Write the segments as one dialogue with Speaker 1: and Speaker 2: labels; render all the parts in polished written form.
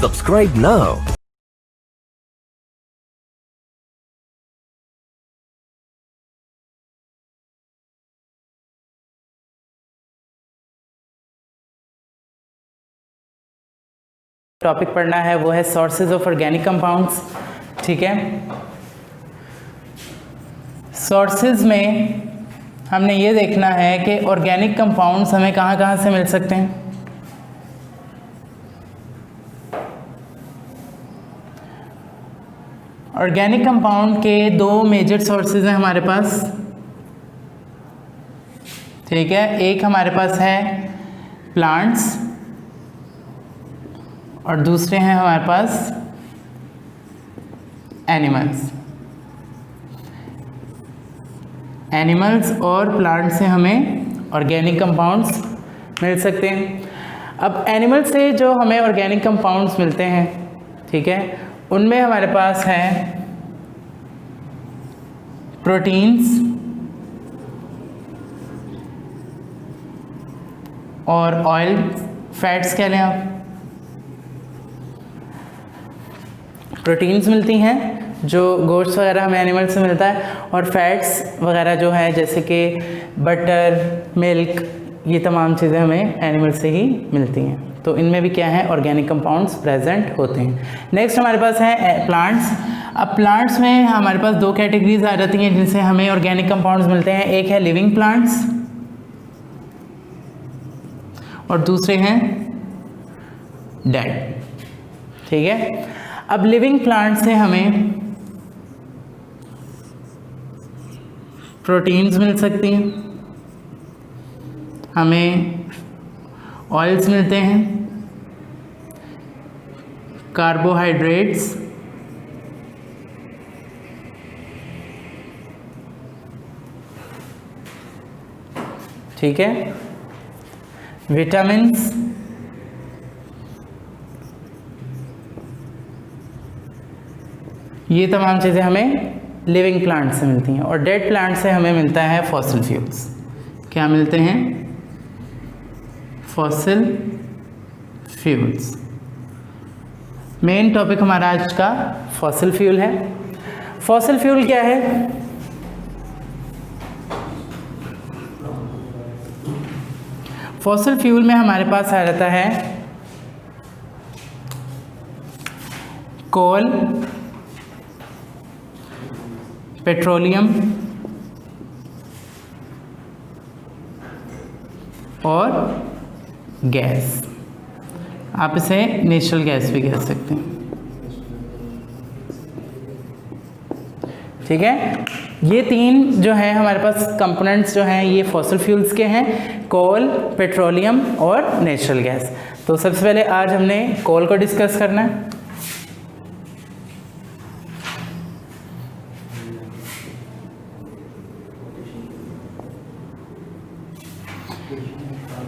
Speaker 1: Subscribe now.
Speaker 2: Topic पढ़ना है वो है सोर्सेज ऑफ ऑर्गेनिक कंपाउंड्स। ठीक है, सोर्सेज में हमने ये देखना है कि ऑर्गेनिक कंपाउंड्स हमें कहाँ कहाँ से मिल सकते हैं। ऑर्गेनिक कंपाउंड के दो मेजर सोर्सेज हैं हमारे पास। ठीक है, एक हमारे पास है प्लांट्स और दूसरे हैं हमारे पास एनिमल्स। एनिमल्स और प्लांट से हमें ऑर्गेनिक कंपाउंड्स मिल सकते हैं। अब एनिमल से जो हमें ऑर्गेनिक कंपाउंड्स मिलते हैं, ठीक है, उनमें हमारे पास है प्रोटीन्स और ऑयल, फैट्स कह लें आप। प्रोटीन्स मिलती हैं जो गोश्त वगैरह हमें एनिमल से मिलता है, और फैट्स वगैरह जो है जैसे कि बटर, मिल्क, ये तमाम चीज़ें हमें एनिमल से ही मिलती हैं। तो इनमें भी क्या है, ऑर्गेनिक कंपाउंड्स प्रेजेंट होते हैं। नेक्स्ट हमारे पास है प्लांट्स। अब प्लांट्स में हमारे पास दो कैटेगरीज आ जाती हैं जिनसे हमें ऑर्गेनिक कंपाउंड्स मिलते हैं। एक है लिविंग प्लांट्स और दूसरे हैं डेड। ठीक है, अब लिविंग प्लांट से हमें प्रोटीन्स मिल सकती हैं, हमें ऑयल्स मिलते हैं, कार्बोहाइड्रेट्स, ठीक है, विटामिन्स, ये तमाम चीज़ें हमें लिविंग प्लांट से मिलती हैं। और डेड प्लांट से हमें मिलता है फॉसिल फ्यूल्स। क्या मिलते हैं? Fossil fuels. मेन टॉपिक हमारा आज का फॉसिल फ्यूल है। फॉसिल फ्यूल क्या है? फॉसिल फ्यूल में हमारे पास आ जाता है कोल, पेट्रोलियम और गैस। आप इसे नेचुरल गैस भी कह सकते हैं। ठीक है, ये तीन जो है हमारे पास कंपोनेंट्स जो हैं ये फॉसिल फ्यूल्स के हैं, कोल, पेट्रोलियम और नेचुरल गैस। तो सबसे पहले आज हमने कोल को डिस्कस करना है।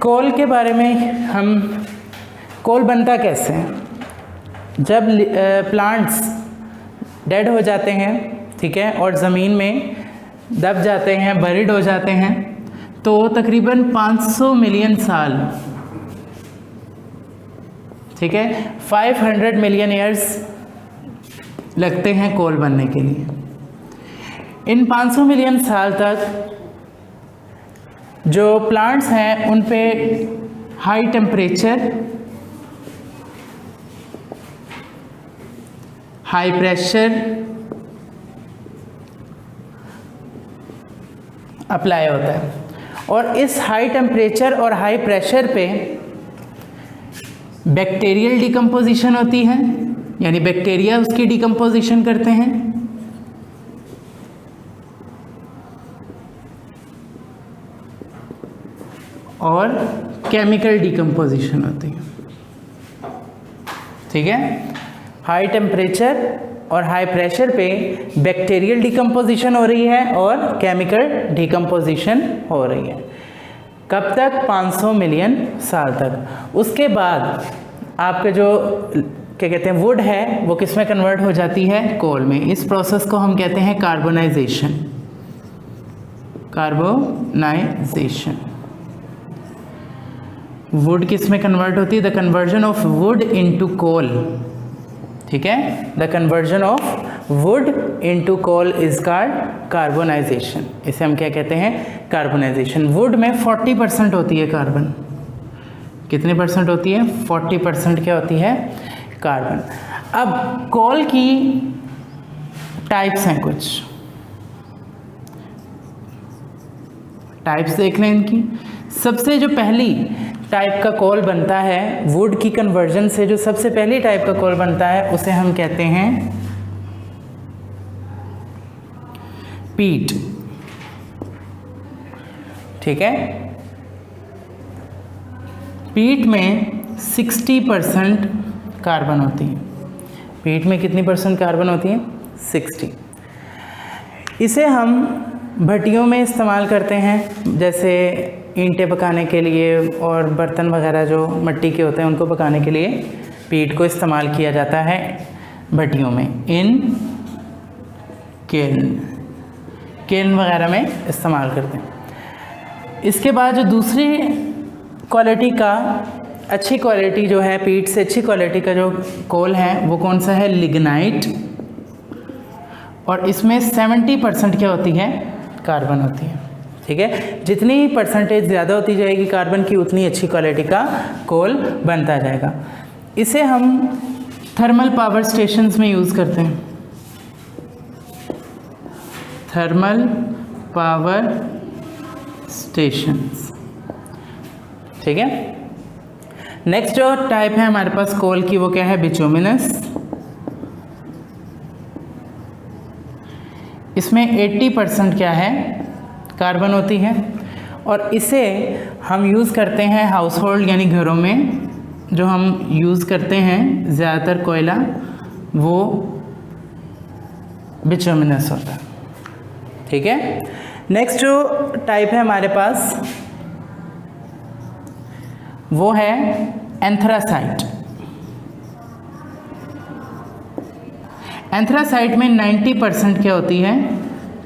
Speaker 2: कोल के बारे में हम, कोल बनता कैसे है? जब प्लांट्स डेड हो जाते हैं, ठीक है, और ज़मीन में दब जाते हैं, बरीड हो जाते हैं, तो तकरीबन 500 मिलियन साल, ठीक है, 500 मिलियन ईयर्स लगते हैं कोल बनने के लिए। इन 500 मिलियन साल तक जो प्लांट्स हैं उन पे high temperature, high pressure apply होता है, और इस हाई टेम्परेचर और हाई प्रेशर पे बैक्टीरियल डिकम्पोजिशन होती है, यानी बैक्टीरिया उसकी डिकम्पोजिशन करते हैं, और केमिकल डिकम्पोजिशन होती है। ठीक है, हाई टेम्परेचर और हाई प्रेशर पे बैक्टीरियल डिकम्पोजिशन हो रही है और केमिकल डिकम्पोजिशन हो रही है। कब तक? 500 मिलियन साल तक। उसके बाद आपके जो क्या कहते हैं वुड है वो किस में कन्वर्ट हो जाती है? कोल में। इस प्रोसेस को हम कहते हैं कार्बोनाइजेशन। कार्बोनाइजेशन। वुड किस में कन्वर्ट होती है? The conversion of wood into coal ठीक है। The conversion of wood into coal is called carbonization. इसे हम क्या कहते हैं? कार्बोनाइजेशन। वुड में 40% होती है कार्बन। कितने परसेंट होती है? 40% क्या होती है? कार्बन। अब कोल की टाइप्स हैं, कुछ टाइप्स देख लें इनकी। सबसे जो पहली टाइप का कोल बनता है वुड की कन्वर्जन से, जो सबसे पहली टाइप का कोल बनता है उसे हम कहते हैं पीट। ठीक है। पीट में 60% कार्बन होती है। पीट में कितनी परसेंट कार्बन होती है? 60। इसे हम भट्टियों में इस्तेमाल करते हैं, जैसे ईंटें पकाने के लिए और बर्तन वगैरह जो मिट्टी के होते हैं उनको पकाने के लिए पीट को इस्तेमाल किया जाता है भट्टियों में, इन केल्न वगैरह में इस्तेमाल करते हैं। इसके बाद जो दूसरी क्वालिटी का, अच्छी क्वालिटी जो है, पीट से अच्छी क्वालिटी का जो कोल है वो कौन सा है? लिग्नाइट। और इसमें 70% क्या होती है? कार्बन होती है। ठीक है। जितनी परसेंटेज ज़्यादा होती जाएगी कार्बन की, उतनी अच्छी क्वालिटी का कोल बनता जाएगा। इसे हम थर्मल पावर स्टेशंस में यूज़ करते हैं। Thermal power stations. ठीक है। नेक्स्ट जो टाइप है हमारे पास कोल की वो क्या है? बिचुमिनस। इसमें 80% क्या है? कार्बन होती है। और इसे हम यूज़ करते हैं हाउस होल्ड यानी घरों में, जो हम यूज़ करते हैं ज़्यादातर कोयला, वो बिचुमिनस होता है। ठीक है। नेक्स्ट जो टाइप है हमारे पास वो है एंथ्रासाइट। एंथ्रासाइट में 90% क्या होती है?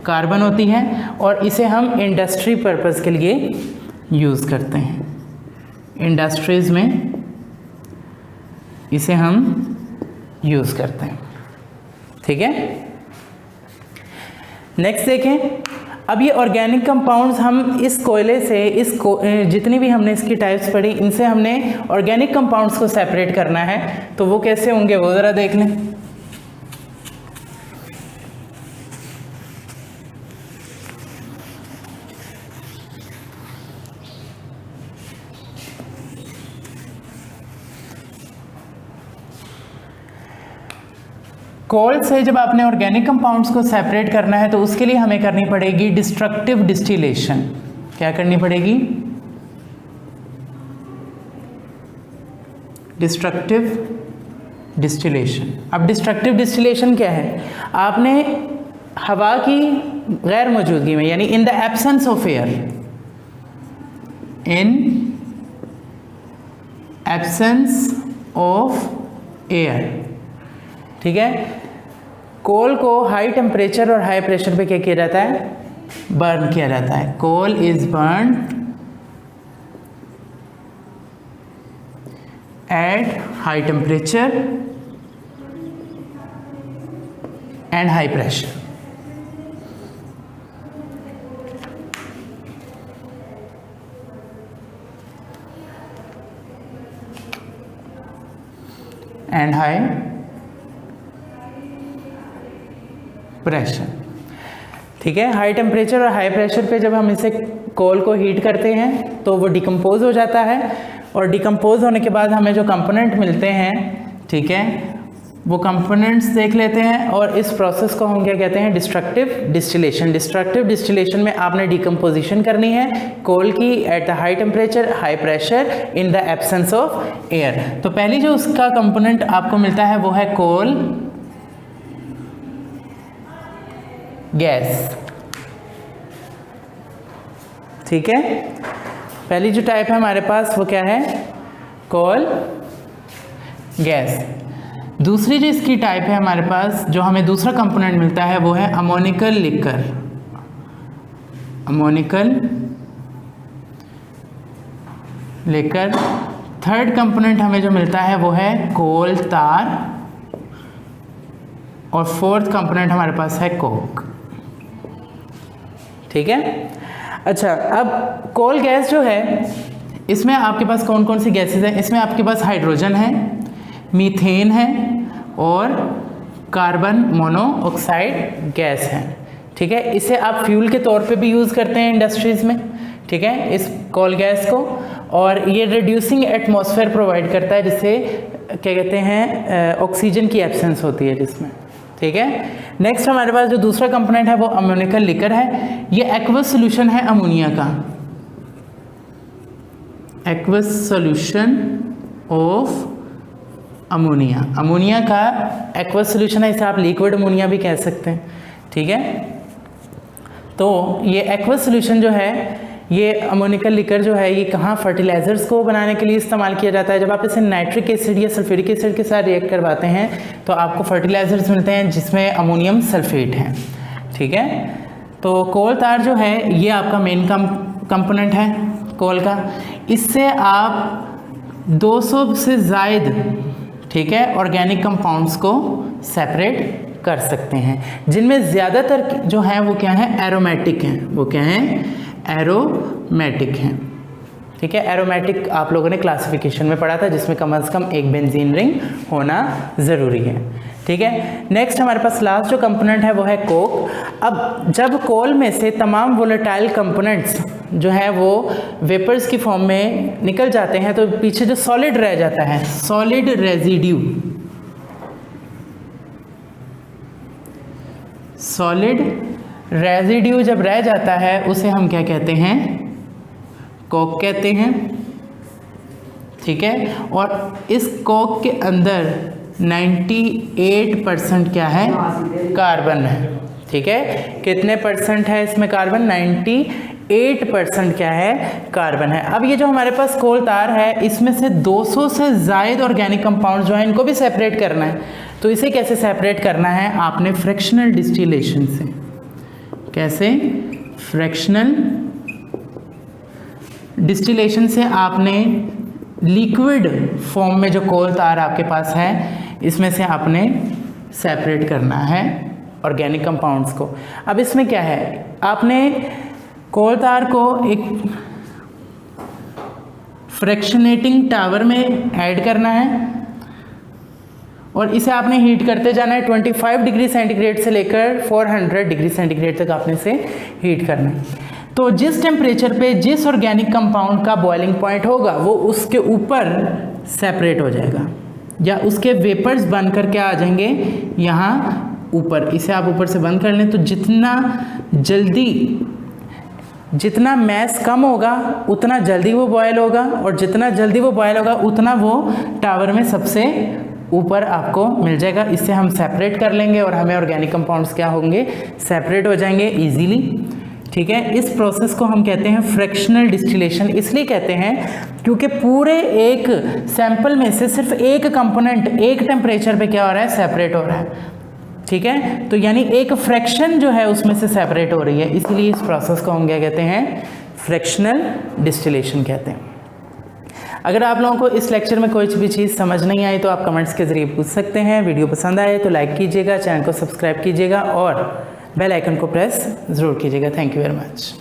Speaker 2: कार्बन होती है। और इसे हम इंडस्ट्री पर्पस के लिए यूज़ करते हैं। इंडस्ट्रीज़ में इसे हम यूज़ करते हैं। ठीक है। नेक्स्ट देखें। अब ये ऑर्गेनिक कंपाउंड्स हम इस कोयले से, जितनी भी हमने इसकी टाइप्स पढ़ी, इनसे हमने ऑर्गेनिक कंपाउंड्स को सेपरेट करना है। तो वो कैसे होंगे वो ज़रा देख लें। कोल से जब आपने ऑर्गेनिक कंपाउंड्स को सेपरेट करना है तो उसके लिए हमें करनी पड़ेगी डिस्ट्रक्टिव डिस्टिलेशन। क्या करनी पड़ेगी? Destructive distillation. अब डिस्ट्रक्टिव डिस्टिलेशन क्या है? आपने हवा की गैर मौजूदगी में, यानी in the absence of air, in absence of air, ठीक है, कोल को हाई टेम्परेचर और हाई प्रेशर पे क्या किया जाता है? बर्न किया जाता है। Coal is burn at high temperature and high pressure. And high pressure. ठीक है। हाई टेम्परेचर और हाई प्रेशर पे जब हम इसे कोल को हीट करते हैं तो वो डिकम्पोज हो जाता है। और डिकम्पोज होने के बाद हमें जो कंपोनेंट मिलते हैं, ठीक है, वो कंपोनेंट्स देख लेते हैं। और इस प्रोसेस को हम क्या कहते हैं? Destructive distillation. डिस्ट्रक्टिव डिस्टिलेशन में आपने डिकम्पोजिशन करनी है कोल की at the high temperature, high pressure, in the absence of air. तो पहली जो उसका कंपोनेंट आपको मिलता है वो है कोल गैस। ठीक है। पहली जो टाइप है हमारे पास वो क्या है? Coal gas. दूसरी जो इसकी टाइप है हमारे पास, जो हमें दूसरा कंपोनेंट मिलता है वो है ammoniacal liquor. Ammoniacal liquor. Third component हमें जो मिलता है वो है कोल तार और फोर्थ कंपोनेंट हमारे पास है कोक। ठीक है। अच्छा, अब कोल गैस जो है इसमें आपके पास कौन कौन सी गैसेस हैं? इसमें आपके पास हाइड्रोजन है, मीथेन है और कार्बन मोनोऑक्साइड गैस है। ठीक है। इसे आप फ्यूल के तौर पे भी यूज़ करते हैं इंडस्ट्रीज़ में। ठीक है, इस कोल गैस को, और ये रिड्यूसिंग एटमॉस्फेयर प्रोवाइड करता है, जिससे क्या कहते हैं ऑक्सीजन की एब्सेंस होती है जिसमें। ठीक है। नेक्स्ट हमारे पास जो दूसरा कंपोनेंट है वो अमोनिकल लिकर है। ये एक्वस सोल्यूशन है अमोनिया का, aqueous solution of ammonia. Ammonia का एक्वस सोल्यूशन है, इसे आप लिक्विड अमोनिया भी कह सकते हैं। ठीक है। तो ये एक्वस सोल्यूशन जो है, ये अमोनिकल लिकर जो है, ये कहाँ फर्टिलाइजर्स को बनाने के लिए इस्तेमाल किया जाता है। जब आप इसे नाइट्रिक एसिड या सल्फ्यूरिक एसिड के साथ रिएक्ट करवाते हैं तो आपको फर्टिलाइजर्स मिलते हैं जिसमें अमोनियम सल्फेट है। ठीक है। तो कोल तार जो है ये आपका मेन कंपोनेंट है कोल का। इससे आप 200 से ज़ायद, ठीक है, ऑर्गेनिक कंपाउंड्स को सेपरेट कर सकते हैं, जिनमें ज़्यादातर जो हैं वो क्या है, एरोमेटिक हैं। वो क्या हैं, एरोमेटिक हैं। ठीक है। एरोमेटिक आप लोगों ने क्लासिफिकेशन में पढ़ा था, जिसमें कम से कम एक बेंजीन रिंग होना ज़रूरी है। ठीक है। नेक्स्ट हमारे पास लास्ट जो कंपोनेंट है वो है कोक। अब जब कोल में से तमाम वोलेटाइल कंपोनेंट्स जो है वो वेपर्स की फॉर्म में निकल जाते हैं, तो पीछे जो सॉलिड रह जाता है, सॉलिड रेजिड्यू, सॉलिड रेजिड्यू जब रह जाता है उसे हम क्या कहते हैं, कोक कहते हैं। ठीक है। और इस कोक के अंदर 98% क्या है, कार्बन है। ठीक है। कितने परसेंट है इसमें कार्बन, 98% क्या है, कार्बन है। अब ये जो हमारे पास कोल तार है, इसमें से 200 से ज़ायद ऑर्गेनिक कंपाउंड जो है इनको भी सेपरेट करना है। तो इसे कैसे सेपरेट करना है, आपने फ्रैक्शनल डिस्टिलेशन से। कैसे, फ्रैक्शनल डिस्टिलेशन से आपने लिक्विड फॉर्म में जो कोल तार आपके पास है इसमें से आपने सेपरेट करना है ऑर्गेनिक कंपाउंड्स को। अब इसमें क्या है, आपने कोल तार को एक फ्रैक्शनेटिंग टावर में ऐड करना है और इसे आपने हीट करते जाना है। 25 डिग्री सेंटीग्रेड से लेकर 400 डिग्री सेंटीग्रेड तक आपने इसे हीट करना है। तो जिस टेम्परेचर पे जिस ऑर्गेनिक कंपाउंड का बॉइलिंग पॉइंट होगा वो उसके ऊपर सेपरेट हो जाएगा, या उसके वेपर्स बन कर के आ जाएंगे यहाँ ऊपर। इसे आप ऊपर से बंद कर लें तो जितना मैस कम होगा उतना जल्दी वो बॉयल होगा, और जितना जल्दी वो बॉयल होगा उतना वो टावर में सबसे ऊपर आपको मिल जाएगा। इससे हम सेपरेट कर लेंगे और हमें ऑर्गेनिक कंपाउंड्स क्या होंगे, सेपरेट हो जाएंगे इजीली। ठीक है। इस प्रोसेस को हम कहते हैं फ्रैक्शनल डिस्टिलेशन। इसलिए कहते हैं क्योंकि पूरे एक सैंपल में से सिर्फ एक कंपोनेंट एक टेम्परेचर पे क्या हो रहा है, सेपरेट हो रहा है। ठीक है। तो यानी एक फ्रैक्शन जो है उसमें से सेपरेट हो रही है, इसलिए इस प्रोसेस को हम क्या कहते हैं, फ्रैक्शनल डिस्टिलेशन कहते हैं। अगर आप लोगों को इस लेक्चर में कोई भी चीज़ समझ नहीं आई तो आप कमेंट्स के ज़रिए पूछ सकते हैं। वीडियो पसंद आए तो लाइक कीजिएगा, चैनल को सब्सक्राइब कीजिएगा और बेल आइकन को प्रेस ज़रूर कीजिएगा। Thank you very much.